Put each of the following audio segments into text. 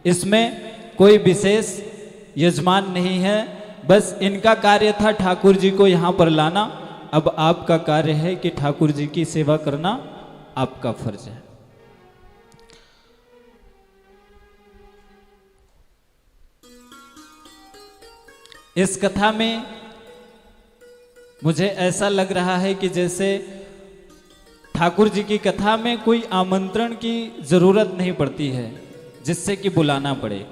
इसमें कोई विशेष यजमान नहीं है, बस इनका कार्य था ठाकुर जी को यहाँ पर लाना। अब आपका कार्य है कि ठाकुर जी की सेवा करना आपका फर्ज है। इस कथा में मुझे ऐसा लग रहा है कि जैसे ठाकुर जी की कथा में कोई आमंत्रण की जरूरत नहीं पड़ती है जिससे कि बुलाना पड़े।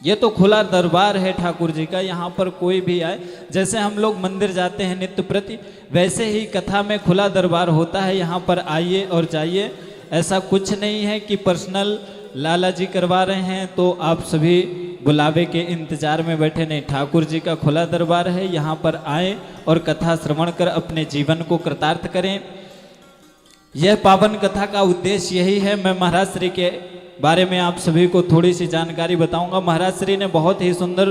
ये तो खुला दरबार है ठाकुर जी का, यहाँ पर कोई भी आए। जैसे हम लोग मंदिर जाते हैं नित्य प्रति, वैसे ही कथा में खुला दरबार होता है, यहाँ पर आइए और जाइए। ऐसा कुछ नहीं है कि पर्सनल लाला जी करवा रहे हैं तो आप सभी बुलावे के इंतजार में बैठे। नहीं, ठाकुर जी का खुला दरबार है, यहाँ पर आए और कथा श्रवण कर अपने जीवन को कृतार्थ करें। यह पावन कथा का उद्देश्य यही है। मैं महाराज श्री के बारे में आप सभी को थोड़ी सी जानकारी बताऊंगा। महाराज श्री ने बहुत ही सुंदर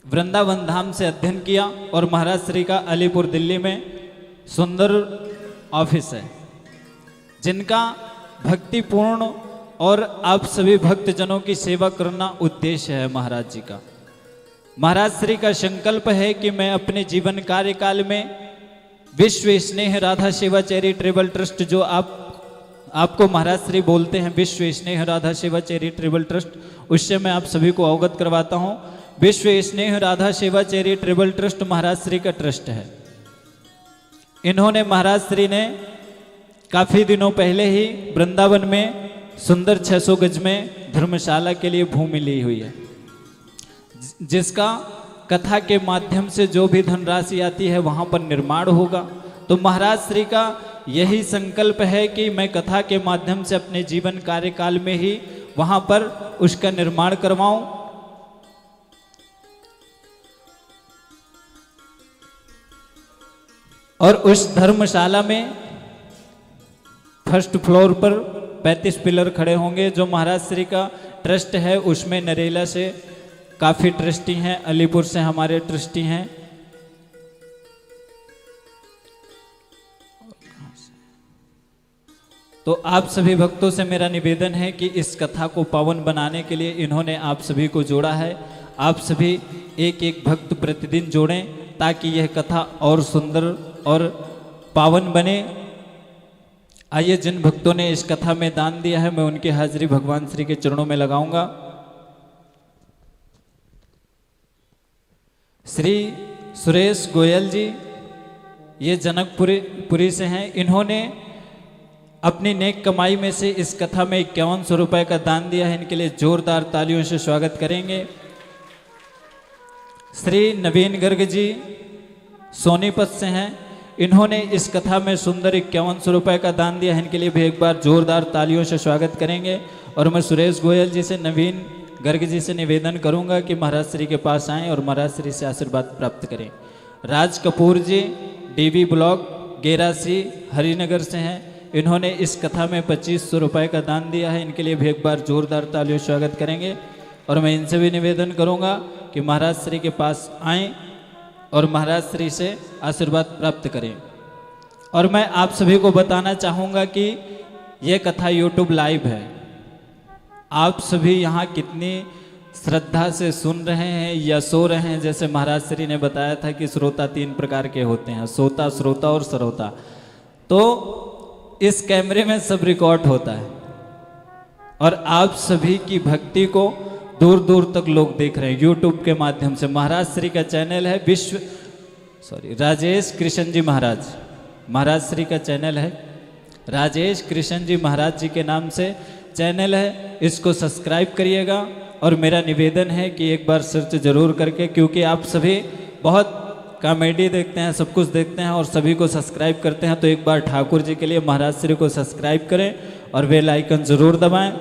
वृंदावन धाम से अध्ययन किया और महाराज श्री का अलीपुर दिल्ली में सुंदर ऑफिस है, जिनका भक्तिपूर्ण और आप सभी भक्तजनों की सेवा करना उद्देश्य है महाराज जी का। महाराज श्री का संकल्प है कि मैं अपने जीवन कार्यकाल में विश्व स्नेह राधा सेवा चैरिटेबल ट्रस्ट, जो आपको महाराज श्री बोलते हैं विश्व स्नेह राधा सेवा चैरिटेबल ट्रस्ट, उससे मैं आप सभी को अवगत करवाता हूं। विश्व स्नेह राधा सेवा चैरिटेबल ट्रस्ट महाराज श्री का ट्रस्ट है। इन्होंने महाराज श्री ने काफी दिनों पहले ही वृंदावन में सुंदर 600 गज में धर्मशाला के लिए भूमि ली हुई है, जिसका कथा के माध्यम से जो भी धनराशि आती है वहां पर निर्माण होगा। तो महाराज श्री का यही संकल्प है कि मैं कथा के माध्यम से अपने जीवन कार्यकाल में ही वहां पर उसका निर्माण करवाऊं। और उस धर्मशाला में फर्स्ट फ्लोर पर 35 पिलर खड़े होंगे। जो महाराज श्री का ट्रस्ट है उसमें नरेला से काफी ट्रस्टी हैं, अलीपुर से हमारे ट्रस्टी हैं। तो आप सभी भक्तों से मेरा निवेदन है कि इस कथा को पावन बनाने के लिए इन्होंने आप सभी को जोड़ा है। आप सभी एक एक भक्त प्रतिदिन जोड़ें ताकि यह कथा और सुंदर और पावन बने। आइए, जिन भक्तों ने इस कथा में दान दिया है मैं उनकी हाजिरी भगवान श्री के चरणों में लगाऊंगा। श्री सुरेश गोयल जी, ये जनकपुरी से हैं। इन्होंने अपनी नेक कमाई में से इस कथा में 5100 रुपए का दान दिया है। इनके लिए जोरदार तालियों से स्वागत करेंगे। श्री नवीन गर्ग जी सोनीपत से हैं। इन्होंने इस कथा में सुंदर 5100 रुपए का दान दिया है। इनके लिए भी एक बार जोरदार तालियों से स्वागत करेंगे। और मैं सुरेश गोयल जी से, नवीन गर्ग जी से निवेदन करूंगा कि महाराज श्री के पास आएं और महाराज श्री से आशीर्वाद प्राप्त करें। राज कपूर जी डीवी ब्लॉक गेरासी हरिनगर से हैं। इन्होंने इस कथा में 2500 रुपए का दान दिया है। इनके लिए भी एक बार जोरदार तालियों से स्वागत करेंगे। और मैं इनसे भी निवेदन करूंगा कि महाराज श्री के पास आएं और महाराज श्री से आशीर्वाद प्राप्त करें। और मैं आप सभी को बताना चाहूँगा कि यह कथा यूट्यूब लाइव है। आप सभी यहाँ कितनी श्रद्धा से सुन रहे हैं या सो रहे हैं। जैसे महाराज श्री ने बताया था कि श्रोता 3 प्रकार के होते हैं, सोता, श्रोता और सरोता। तो इस कैमरे में सब रिकॉर्ड होता है और आप सभी की भक्ति को दूर दूर तक लोग देख रहे हैं यूट्यूब के माध्यम से। महाराज श्री का चैनल है राजेश कृष्ण जी महाराज श्री का चैनल है। राजेश कृष्ण जी महाराज जी के नाम से चैनल है, इसको सब्सक्राइब करिएगा। और मेरा निवेदन है कि एक बार सर्च जरूर करके, क्योंकि आप सभी बहुत कॉमेडी देखते हैं, सब कुछ देखते हैं और सभी को सब्सक्राइब करते हैं, तो एक बार ठाकुर जी के लिए महाराज श्री को सब्सक्राइब करें और बेल आइकन जरूर दबाएं।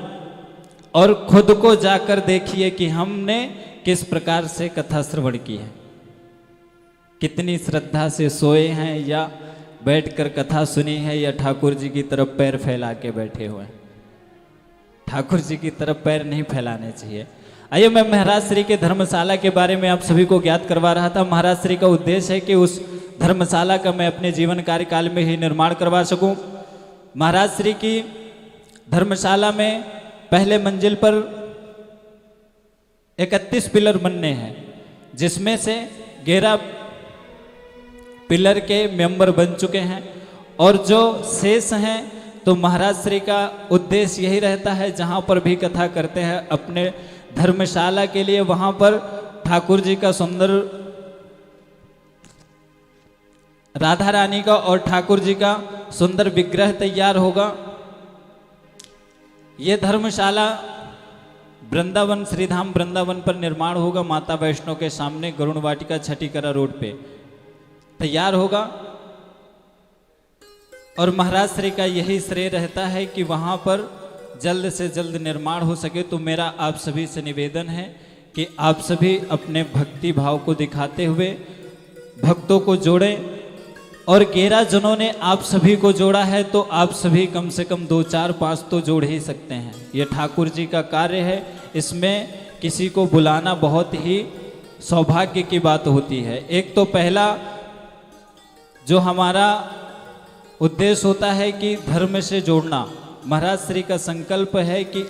और खुद को जाकर देखिए कि हमने किस प्रकार से कथा श्रवण की है, कितनी श्रद्धा से सोए हैं या बैठकर कथा सुनी है या ठाकुर जी की तरफ पैर फैला के बैठे हुए हैं। ठाकुर जी की तरफ पैर नहीं फैलाने चाहिए। आइए, मैं महाराज श्री के धर्मशाला के बारे में आप सभी को ज्ञात करवा रहा था। महाराज श्री का उद्देश्य है कि उस धर्मशाला का मैं अपने जीवन कार्यकाल में ही निर्माण करवा सकूं। महाराज श्री की धर्मशाला में पहले मंजिल पर 31 पिलर बनने हैं, जिसमें से 11 पिलर के मेंबर बन चुके हैं और जो शेष हैं तो महाराज श्री का उद्देश्य यही रहता है, जहाँ पर भी कथा करते हैं अपने धर्मशाला के लिए, वहाँ पर ठाकुर जी का सुंदर राधा रानी का और ठाकुर जी का सुंदर विग्रह तैयार होगा। ये धर्मशाला वृंदावन, श्रीधाम वृंदावन पर निर्माण होगा, माता वैष्णो के सामने गरुण वाटिका छठीकरा रोड पे तैयार होगा। और महाराज श्री का यही श्रेय रहता है कि वहाँ पर जल्द से जल्द निर्माण हो सके। तो मेरा आप सभी से निवेदन है कि आप सभी अपने भक्ति भाव को दिखाते हुए भक्तों को जोड़ें, और 11 जनों ने आप सभी को जोड़ा है तो आप सभी कम से कम 2, 4, 5 तो जोड़ ही सकते हैं। ये ठाकुर जी का कार्य है, इसमें किसी को बुलाना बहुत ही सौभाग्य की बात होती है। एक तो पहला जो हमारा उद्देश्य होता है कि धर्म से जोड़ना, महाराज श्री का संकल्प है कि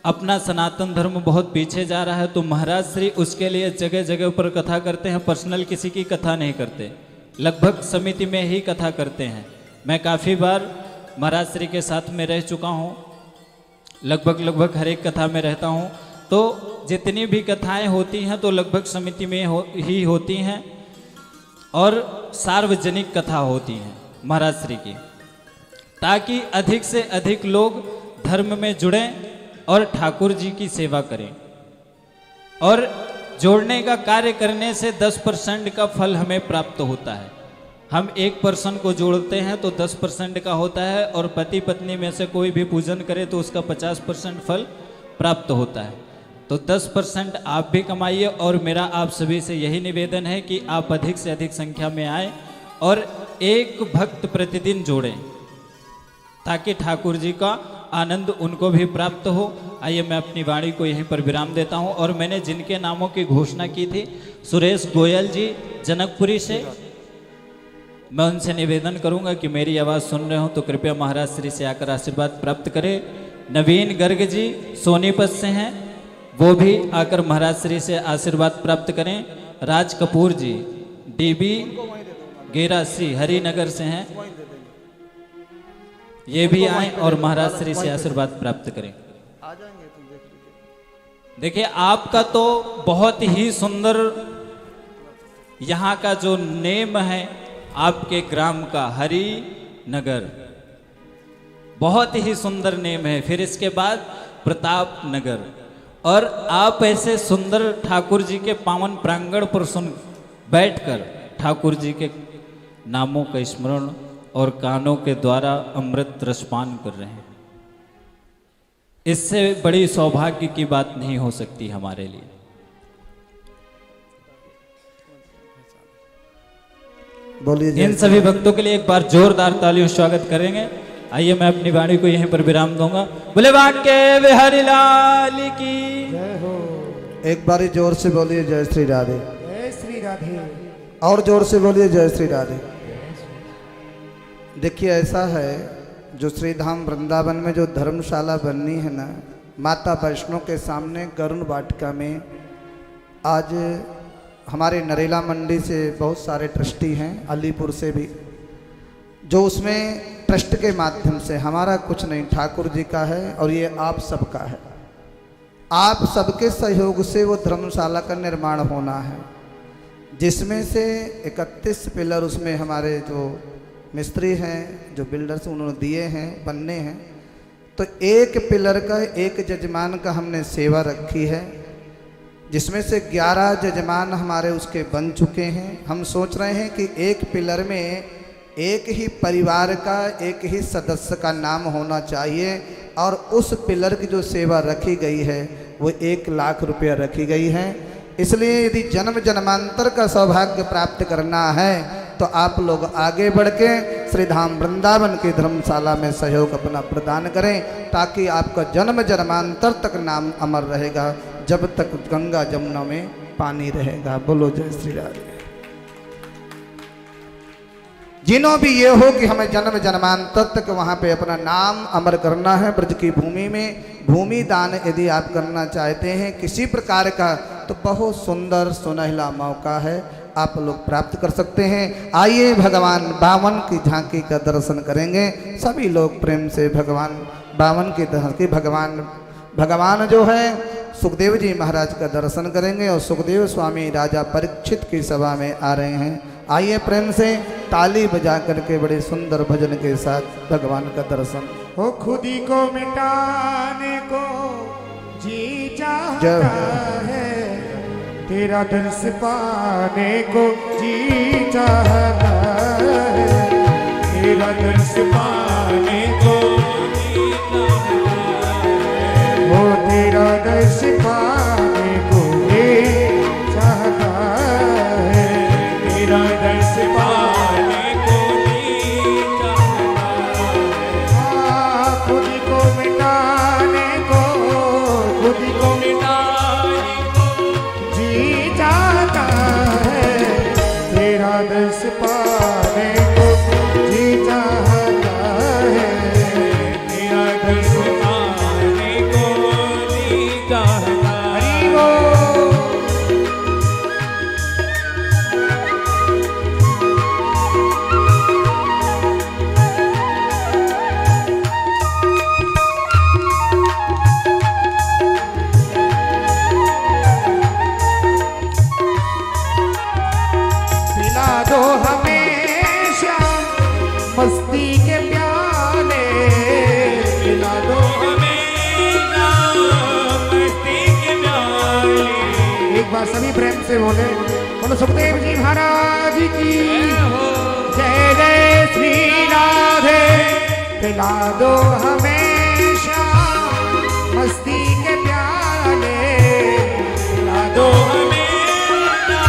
अपना सनातन धर्म बहुत पीछे जा रहा है, तो महाराज श्री उसके लिए जगह जगह पर कथा करते हैं। पर्सनल किसी की कथा नहीं करते, लगभग समिति में ही कथा करते हैं। मैं काफ़ी बार महाराज श्री के साथ में रह चुका हूँ, लगभग हर एक कथा में रहता हूँ। तो जितनी भी कथाएं होती हैं तो लगभग समिति में ही होती हैं और सार्वजनिक कथा होती हैं महाराज श्री की, ताकि अधिक से अधिक लोग धर्म में जुड़ें और ठाकुर जी की सेवा करें। और जोड़ने का कार्य करने से 10% का फल हमें प्राप्त होता है। हम 1% को जोड़ते हैं तो 10% का होता है, और पति पत्नी में से कोई भी पूजन करे तो उसका 50% फल प्राप्त होता है। तो 10% आप भी कमाइए, और मेरा आप सभी से यही निवेदन है कि आप अधिक से अधिक संख्या में आए और एक भक्त प्रतिदिन जोड़ें, ताकि ठाकुर जी का आनंद उनको भी प्राप्त हो। आइए मैं अपनी वाणी को यहीं पर विराम देता हूं। और मैंने जिनके नामों की घोषणा की थी, सुरेश गोयल जी जनकपुरी से, मैं उनसे निवेदन करूंगा कि मेरी आवाज़ सुन रहे हो तो कृपया महाराज श्री से आकर आशीर्वाद प्राप्त करें। नवीन गर्ग जी सोनीपत से हैं, वो भी आकर महाराज श्री से आशीर्वाद प्राप्त करें। राज कपूर जी डीबी गेरासी हरिनगर से हैं, ये भी आए और महाराज श्री से आशीर्वाद प्राप्त करें। देखिए, आपका तो बहुत ही सुंदर यहाँ का जो नेम है आपके ग्राम का, हरिनगर, बहुत ही सुंदर नेम है। फिर इसके बाद प्रताप नगर, और आप ऐसे सुंदर ठाकुर जी के पावन प्रांगण पर बैठकर ठाकुर जी के नामों का स्मरण और कानों के द्वारा अमृत रसपान कर रहे हैं। इससे बड़ी सौभाग्य की बात नहीं हो सकती हमारे लिए। बोलिए इन सभी भक्तों के लिए एक बार जोरदार तालियों स्वागत करेंगे। आइए मैं अपनी वाणी को यहीं पर विराम दूंगा। बोले बांके बिहारी लाल की जय हो। एक बारी जोर से बोलिए जय श्री राधे। जय श्री राधे। और जोर से बोलिए जय श्री राधे। देखिए, ऐसा है, जो श्रीधाम वृंदावन में जो धर्मशाला बननी है ना, माता वैष्णो के सामने गरुण वाटिका में, आज हमारे नरेला मंडी से बहुत सारे ट्रस्टी हैं, अलीपुर से भी, जो उसमें ट्रस्ट के माध्यम से, हमारा कुछ नहीं, ठाकुर जी का है और ये आप सबका है। आप सबके सहयोग से वो धर्मशाला का निर्माण होना है, जिसमें से 31 पिलर उसमें हमारे जो मिस्त्री हैं, जो बिल्डर्स उन्होंने दिए हैं, बनने हैं। तो एक पिलर का, एक जजमान का हमने सेवा रखी है, जिसमें से 11 जजमान हमारे उसके बन चुके हैं। हम सोच रहे हैं कि एक पिलर में एक ही परिवार का, एक ही सदस्य का नाम होना चाहिए, और उस पिलर की जो सेवा रखी गई है वो 1 लाख रुपया रखी गई है। इसलिए यदि जन्म जन्मांतर का सौभाग्य प्राप्त करना है तो आप लोग आगे बढ़ के श्रीधाम वृंदावन की धर्मशाला में सहयोग अपना प्रदान करें, ताकि आपका जन्म जन्मांतर तक नाम अमर रहेगा, जब तक गंगा जमुना में पानी रहेगा। बोलो जय श्री राधे। जिन्हों भी ये हो कि हमें जन्म जन्मांतर तक वहाँ पे अपना नाम अमर करना है ब्रज की भूमि में, भूमि दान यदि आप करना चाहते हैं किसी प्रकार का, तो बहुत सुंदर सुनहला मौका है, आप लोग प्राप्त कर सकते हैं। आइए भगवान बावन की झांकी का दर्शन करेंगे। सभी लोग प्रेम से भगवान बावन की झांकी, भगवान जो है सुखदेव जी महाराज का दर्शन करेंगे और सुखदेव स्वामी राजा परीक्षित की सभा में आ रहे हैं। आइए प्रेम से ताली बजा करके बड़े सुंदर भजन के साथ भगवान का दर्शन। हो खुदी को मिटाने को जी चाहता है, तेरा दर्श पाने को जी चाहता है, तेरा दर्श पाने को जी चाहता है, हो तेरा दर्श पाने को जी चाहता है, तेरा दर्श पाने को जी चाहता है। खुद को मिटाने को, खुद को मिटाने को जी चाहता है, तेरा दर्श पाने को जी चाहता है, तेरा दर्श पाने को जी चाहता है। हरि बोल। पिला दो हमेशा मस्ती के प्याले, पिला दो हमेशा मस्ती के प्याले। एक बार सभी प्रेम से बोले, बोलो सुखदेव जी महाराज की जय जय श्री राधे। पिला दो हमेशा मस्ती के प्याले, पिला दो हमेशा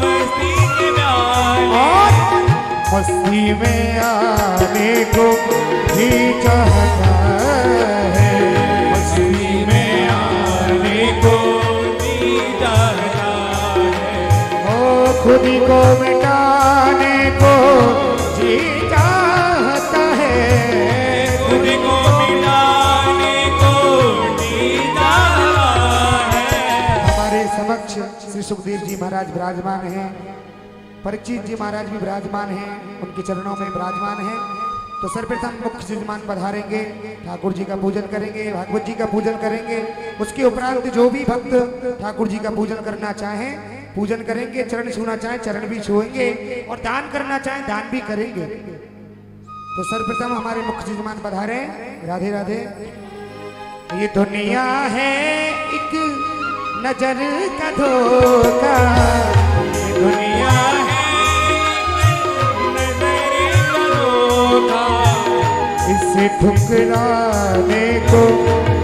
मस्ती के प्याले, और मस्ती में आने को जी चाहता है, मस्ती में आने को जी चाहता है, ओ खुद को मिटाने को जी चाहता है, खुद को मिटाने को जी चाहता है। हमारे समक्ष श्री सुखदेव जी महाराज विराजमान हैं, परीक्षित जी महाराज भी विराजमान हैं, उनके चरणों में विराजमान हैं। तो सर्वप्रथम मुख्य यजमान पधारेंगे, ठाकुर जी का पूजन करेंगे, भागवत जी का पूजन करेंगे। उसके उपरांत जो भी भक्त ठाकुर जी का पूजन करना चाहें पूजन करेंगे, चरण छूना चाहें चरण भी छुएंगे, और दान करना चाहें दान भी करेंगे। तो सर्वप्रथम हमारे मुख्य यजमान पधारे। राधे राधे। ये दुनिया है एक नजर का धोखा, ये दुनिया है नजर का धोखा, इसे ठुकराने को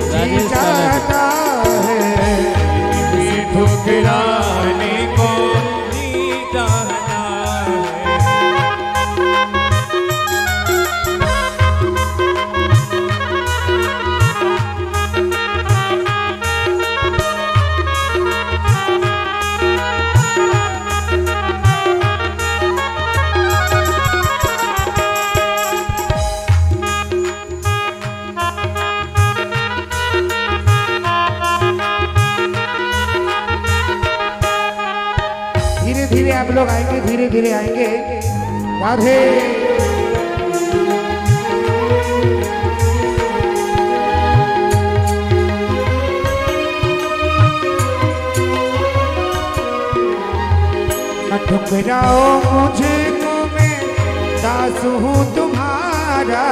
जी चाहता है, इसे ठुकराने को जी चाहता है। धीरे धीरे आप लोग आएंगे, धीरे धीरे आएंगे। राधे। न ठुकराओ मुझको, मैं दास हूँ तुम्हारा,